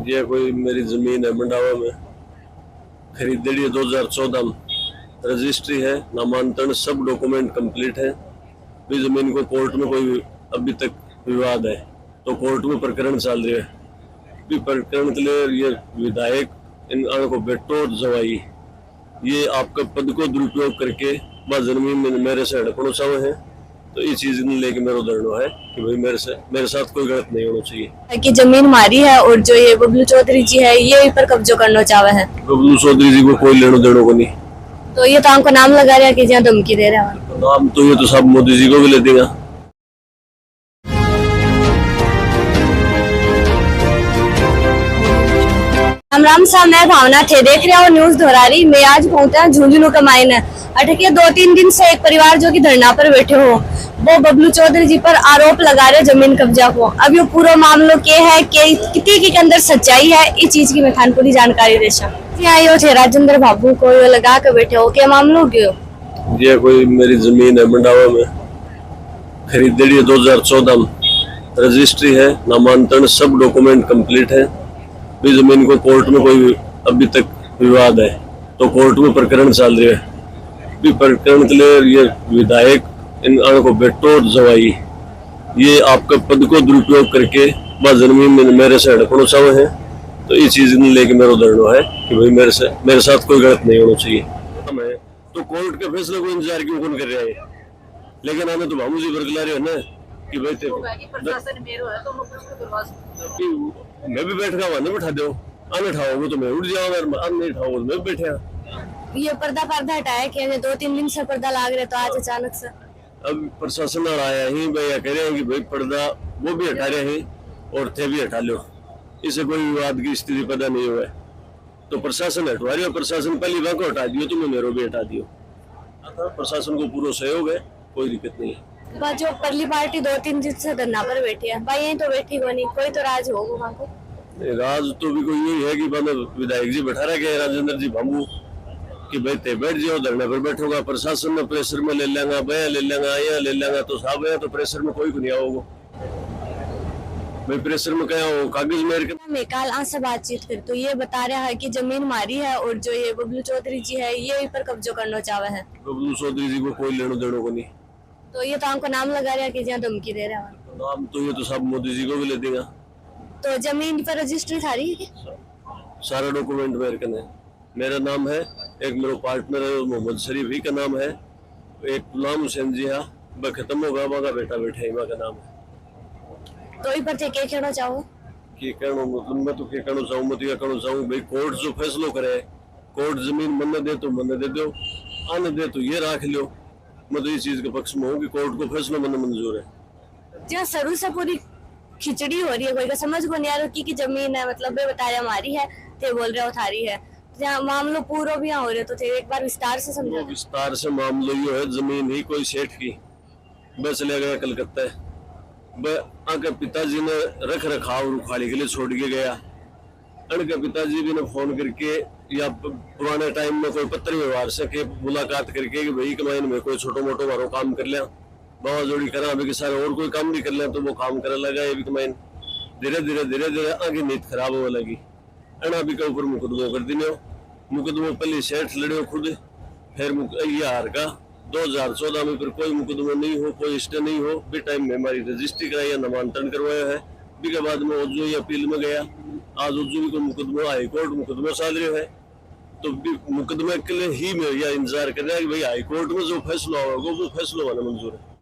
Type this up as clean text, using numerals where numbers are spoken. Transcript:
ये कोई मेरी जमीन है मंडावा में, खरीदी है 2014 में, रजिस्ट्री है, नामांतरण, सब डॉक्यूमेंट कंप्लीट है। भी जमीन को कोर्ट में कोई अभी तक विवाद है, तो कोर्ट में प्रकरण चल रहा है। भी प्रकरण के लिए ये विधायक इन को बेटो जवाई ये आपका पद को दुरुपयोग करके वह जमीन में मेरे से हड़पणो चाहे हैं। तो ये चीज लेके मेरा धरना है कि भाई मेरे साथ कोई गलत नहीं होना चाहिए कि जमीन मारी है और जो ये बबलू चौधरी जी है ये पर कब्जा करना चाहे है। बबलू चौधरी जी को कोई लेनो देनो को नहीं। तो ये तो हमको नाम लगा रहा है कि जहाँ धमकी दे रहा है। नाम तो ये तो सब मोदी जी को भी ले देगा। राम साहब, मैं भावना थे देख रहे हो न्यूज दोहरारी। मैं आज पहुंचा झुंझुनू का मायने अटके 2-3 दिन से एक परिवार जो कि धरना पर बैठे हो, वो बबलू चौधरी जी पर आरोप लगा रहे जमीन कब्जा को। अब ये पूरा मामलो के है कि कितनी के अंदर सच्चाई है, इस चीज की मैं थान पूरी जानकारी दे आयो थे। राजेंद्र बाबू को लगा के बैठे हो, क्या मामलो क्यों? ये कोई मेरी जमीन है मंडावा में, खरीदी है 2014 में, रजिस्ट्री है, नामांतरण, सब डॉक्यूमेंट कंप्लीट है। भी जमीन को कोर्ट में कोई अभी तक विवाद है, तो कोर्ट में प्रकरण चल रहा है। भी प्रकरण के लिए ये विधायक इन को बेटो जवाई ये आपका पद को दुरुपयोग करके वह जमीन में मेरे से हड़पणो चाहे हैं। तो ये चीज लेके मेरा धरना है कि भाई मेरे साथ कोई गलत नहीं होना चाहिए। तो कोर्ट के फैसले को इंतजार क्यों कौन कर रहा है? लेकिन हमें तो भामू जी बरगला रहे हो ना कि भाई मैं भी बैठ गया, वहां बैठा दो, आने उठाओगे तो मैं उठ जाऊंगा, अब नहीं उठाओगे मैं बैठा। ये पर्दा हटाया कि 2-3 दिन से पर्दा लाग रहा, तो आज अचानक से अब प्रशासन आया ही भैया कह रहे हैं कि भाई पर्दा वो भी हटा रहे हैं और थे भी हटा लो, इसे कोई विवाद की स्थिति पैदा नहीं हुआ है। तो प्रशासन हटवा रही हो, प्रशासन पहली बार को हटा दियो, तुम्हें मेरे भी हटा दियो। प्रशासन को पूरा सहयोग है, कोई दिक्कत नहीं है। जो परली पार्टी 2-3 दिन से धरना पर बैठी है भाई, यही तो बैठी को नहीं, कोई तो राज होगा वहाँ को। राज तो भी कोई यही है कि विधायक जी बैठा रखे राजेंद्र जी बाबू कि भाई ते बैठ जाओ, धरने पर बैठोगा, प्रशासन में प्रेशर में ले लेंगा, बया ले लेंगा, यहाँ ले लेंगा, तो साहब है तो प्रेशर में कोई को नहीं आओगे भाई। प्रेशर में क्या हो, कागज मेरे के मैं कल आपसे बातचीत कर तो ये बता रहा है कि जमीन मारी है और जो ये बबलू चौधरी जी है ये पर कब्जा करना चाहे है। बबलू चौधरी जी को कोई लेनो देनो को नहीं। तो ये तो हमको नाम लगा रहा है कि जहाँ धमकी दे रहा है। नाम तो ये तो सब मोदी जी को भी ले देगा। तो जमीन पर रजिस्ट्री थारी है, सारा डॉक्यूमेंट मेरे कने, मेरा नाम है, एक मेरा पार्टनर है मोहम्मद शरीफ ही का नाम है, एक गुलाम हुसैन जी है, वह खत्म होगा, वहाँ बेटा बैठा है, का नाम है। तो ये पर क्या कहना चाहो कि कहना मतलब मैं तो क्या कहना चाहूँ, मैं तो कहना चाहूँ भाई कोर्ट जो फैसलो करे, कोर्ट जमीन मन दे तो मन दे दो, आने दे तो ये रख लो। मैं तो इस चीज के पक्ष में हूँ कि कोर्ट को फैसला मन मंजूर है। जहाँ शुरू से पूरी खिचड़ी हो रही है, कोई का समझ को नहीं आ रहा की जमीन है, मतलब बता रहे हमारी है, थे बोल रहे थारी है, जहाँ मामलो पूरा भी यहाँ हो रहे तो थे। एक बार विस्तार से समझो। विस्तार से मामलो ये है, जमीन ही कोई सेठ की बस ले गया कलकत्ता, आके पिताजी ने रख रखाव रुखाली के लिए छोड़ के गया। अनके पिताजी भी ने फोन करके या पुराने टाइम में कोई पत्र व्यवहार से के मुलाकात करके कि भाई कमाइन में कोई छोटो मोटो मारो काम कर लिया, बाबा जोड़ी करा, अभी के सारे और कोई काम नहीं कर लिया, तो वो काम करे लगा। ये भी कमाइन धीरे धीरे आगे नींद खराब होने लगी। अना भी के ऊपर मुकदमा कर दिने, मुकदमा पहले सेठ लड़े खुद, फिर ये हार का 2014 में फिर कोई मुकदमा नहीं हो, कोई स्टे नहीं हो। भी टाइम में हमारी रजिस्ट्री कराई है, नामांतरण करवाया है, भी के बाद में उज्जू अपील में गया। आज उज्जू को मुकदमा हाईकोर्ट मुकदमा चल रहा है, तो मुकदमे के लिए ही मैं यह इंतजार कर रहा है कि भाई हाईकोर्ट में जो फैसला होगा वो फैसला होना मंजूर है।